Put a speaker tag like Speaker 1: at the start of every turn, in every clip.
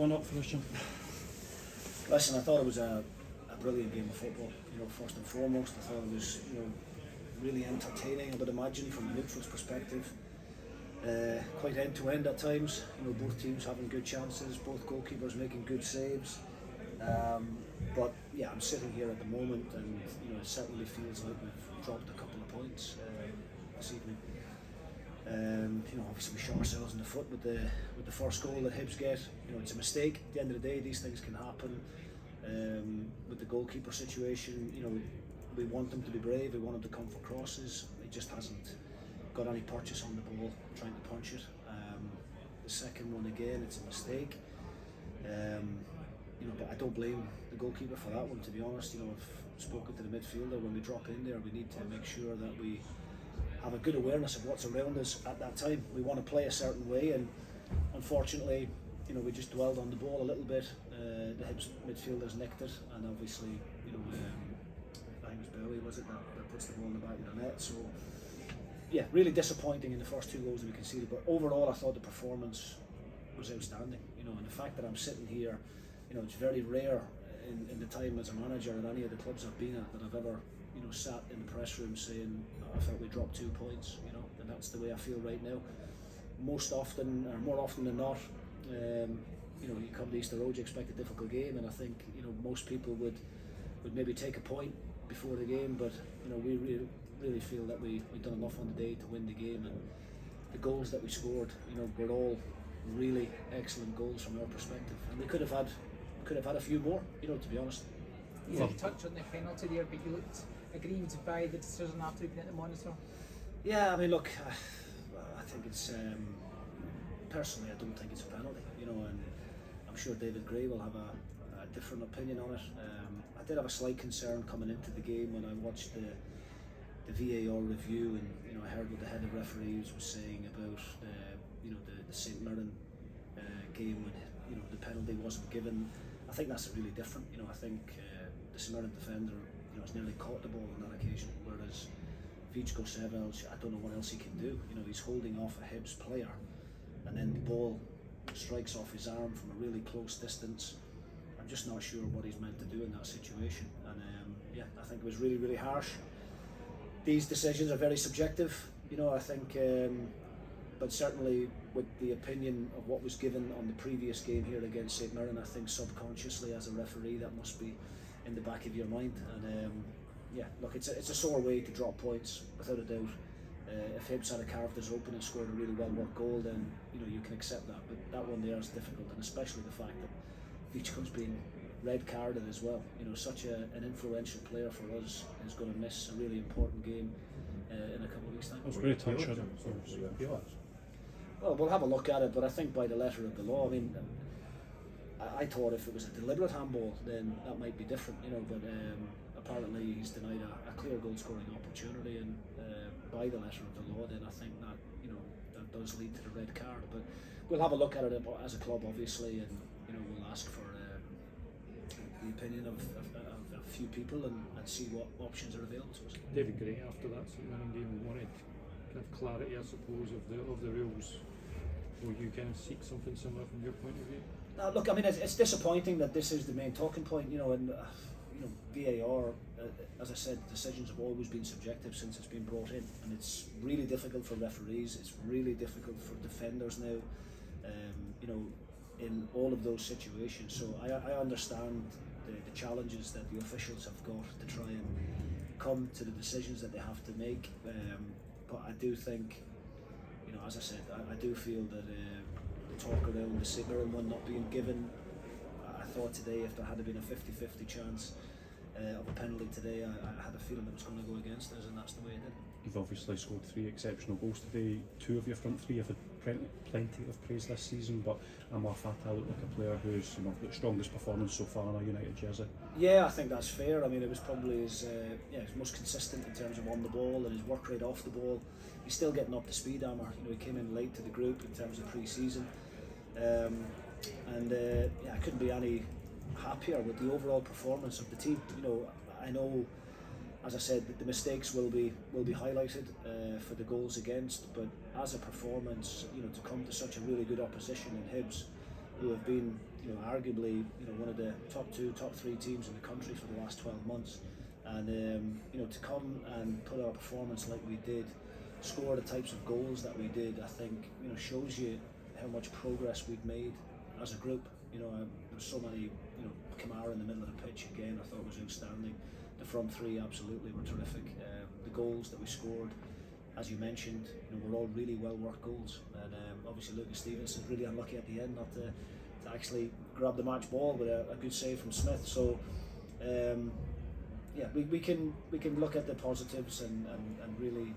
Speaker 1: going up for this, Jim?
Speaker 2: Listen, I thought it was a brilliant game of football. First and foremost, I thought it was really entertaining. I would imagine from a neutral's perspective, quite end to end at times. Both teams having good chances, both goalkeepers making good saves. But yeah, I'm sitting here at the moment, and it certainly feels like we've dropped a couple of points this evening. Obviously we shot ourselves in the foot with the first goal that Hibs get. It's a mistake. At the end of the day, these things can happen. With the goalkeeper situation, we want them to be brave. We want them to come for crosses. He just hasn't got any purchase on the ball, trying to punch it. The second one again, it's a mistake. But I don't blame the goalkeeper for that one, to be honest. I've spoken to the midfielder. When we drop in there, we need to make sure that we have a good awareness of what's around us at that time. We want to play a certain way, and unfortunately, we just dwelled on the ball a little bit. The Hibs midfielders nicked it, and obviously, I think it was Bowie, was it, that puts the ball in the back of the net. So, yeah, really disappointing in the first two goals that we conceded. But overall, I thought the performance was outstanding. And the fact that I'm sitting here, it's very rare in the time as a manager at any of the clubs I've been at that I've ever, sat in the press room saying I felt we dropped 2 points. And that's the way I feel right now. More often than not, you come to Easter Road, you expect a difficult game, and I think most people would maybe take a point before the game, but we really feel that we've done enough on the day to win the game, and the goals that we scored, were all really excellent goals from our perspective, and we could have had a few more, to be honest.
Speaker 3: You touched on the penalty there, but you looked aggrieved by the decision after looking at the monitor.
Speaker 2: Yeah, I mean, look, I think it's personally, I don't think it's a penalty, and I'm sure David Gray will have a different opinion on it. I did have a slight concern coming into the game when I watched the VAR review, and I heard what the head of referees was saying about the St Mirren game when the penalty wasn't given. I think that's really different. I think the St Mirren defender has nearly caught the ball on that occasion, whereas Vijko Sevelj, I don't know what else he can do. He's holding off a Hibs player, and then the ball strikes off his arm from a really close distance. I'm just not sure what he's meant to do in that situation, and I think it was really, really harsh. These decisions are very subjective, I think, but certainly with the opinion of what was given on the previous game here against St Mirren, I think subconsciously as a referee that must be in the back of your mind, and look, it's a sore way to drop points, without a doubt. If Hibs had carved us open and scored a really well-worked goal, then you can accept that. But that one there is difficult, and especially the fact that Vijko's been red carded as well. Such an influential player for us is going to miss a really important game in a couple of weeks' time.
Speaker 1: That's great touch on it.
Speaker 2: Well, we'll have a look at it, but I think by the letter of the law, I mean, I thought if it was a deliberate handball, then that might be different, but apparently he's denied a clear goal-scoring opportunity, and by the letter of the law, then I think that that does lead to the red card. But we'll have a look at it as a club, obviously, and we'll ask for the opinion of a few people and see what options are available to us.
Speaker 1: David Gray after that game wanted kind of clarity, I suppose, of the rules. Will you kind of seek something similar from your point of view?
Speaker 2: Look, I mean, it's disappointing that this is the main talking point, and VAR, as I said, decisions have always been subjective since it's been brought in, and it's really difficult for referees, it's really difficult for defenders now, in all of those situations. So I understand the challenges that the officials have got to try and come to the decisions that they have to make, but I do think, as I said, I do feel that the talk around the St Mirren one not being given, I thought today if there had been a 50-50 chance of a penalty today, I had a feeling it was going to go against us, and that's the way it did.
Speaker 1: You've obviously scored 3 exceptional goals today. 2 of your front 3 have had plenty of praise this season, but Amar Fatah looked like a player who's the strongest performance so far in a United jersey.
Speaker 2: Yeah, I think that's fair. I mean, it was probably his most consistent in terms of on the ball and his work rate off the ball. He's still getting up to speed, Amar. He came in late to the group in terms of pre-season, I couldn't be any happier with the overall performance of the team. I know, as I said, the mistakes will be highlighted for the goals against, but as a performance, to come to such a really good opposition in Hibs, who have been, arguably, one of the top 2, top 3 teams in the country for the last 12 months. And to come and put our performance like we did, score the types of goals that we did, I think shows you how much progress we've made as a group. There were so many, Kamara in the middle of the pitch again, I thought was outstanding. The front three absolutely were terrific. The goals that we scored, as you mentioned, were all really well worked goals. And obviously Lucas Stevenson really unlucky at the end not to actually grab the match ball with a good save from Smith. So we can look at the positives and really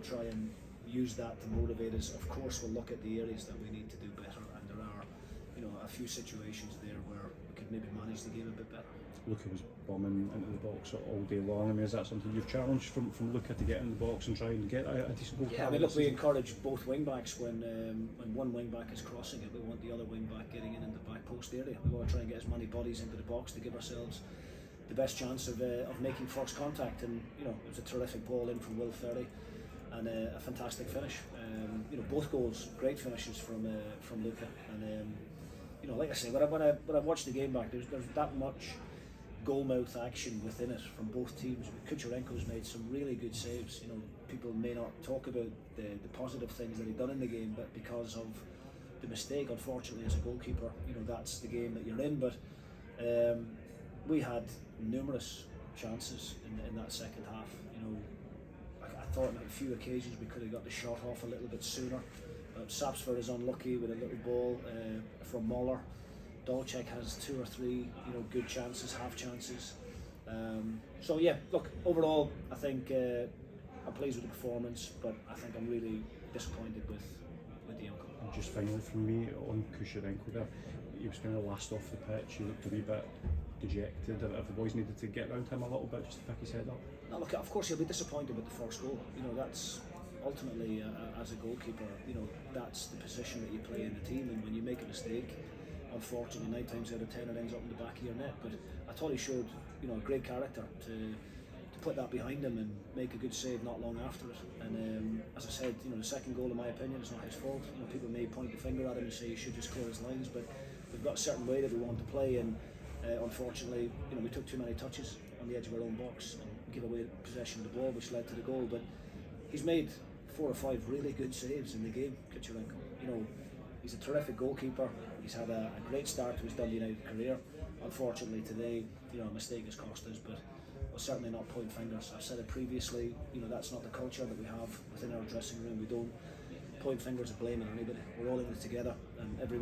Speaker 2: try and use that to motivate us. Of course, we'll look at the areas that we need to do better, and there are a few situations there where we could maybe manage the game a bit better.
Speaker 1: Luca was bombing into the box all day long. I mean, is that something you've challenged from Luca to get in the box and try and get a decent goal?
Speaker 2: Yeah, I mean, look, we encourage both wing backs when one wing back is crossing it. We want the other wing back getting in the back post area. We want to try and get as many bodies into the box to give ourselves the best chance of making first contact. And it was a terrific ball in from Will Ferry and a fantastic finish. Both goals, great finishes from Luca. And like I say, when I watched the game back, there's that much goal-mouth action within it from both teams. Kucherenko's made some really good saves. People may not talk about the positive things that he'd done in the game, but because of the mistake, unfortunately, as a goalkeeper, that's the game that you're in. But we had numerous chances in that second half. I thought on a few occasions we could have got the shot off a little bit sooner. Sapsford is unlucky with a little ball from Moller. Dolchek has 2 or 3, good chances, half chances. So yeah, look, overall, I think I'm pleased with the performance, but I think I'm really disappointed with the outcome.
Speaker 1: And just finally from me on Kucherenko there, he was kind of last off the pitch. He looked a wee bit dejected. Have the boys needed to get around him a little bit just to pick his head up?
Speaker 2: No, look, of course he'll be disappointed with the first goal. That's ultimately as a goalkeeper, that's the position that you play in the team, and when you make a mistake, unfortunately 9 times out of 10 it ends up in the back of your net. But I thought he showed a great character to put that behind him and make a good save not long after it. And as I said, the second goal, in my opinion, is not his fault. People may point the finger at him and say he should just clear his lines, but we've got a certain way that we want to play, and unfortunately we took too many touches on the edge of our own box and give away possession of the ball, which led to the goal. But he's made 4 or 5 really good saves in the game, Kucherenko. He's a terrific goalkeeper. He's had a great start to his Dundee United career. Unfortunately today, a mistake has cost us, but we'll certainly not point fingers. I've said it previously, that's not the culture that we have within our dressing room. We don't point fingers and blame on anybody. We're all in it together, and everyone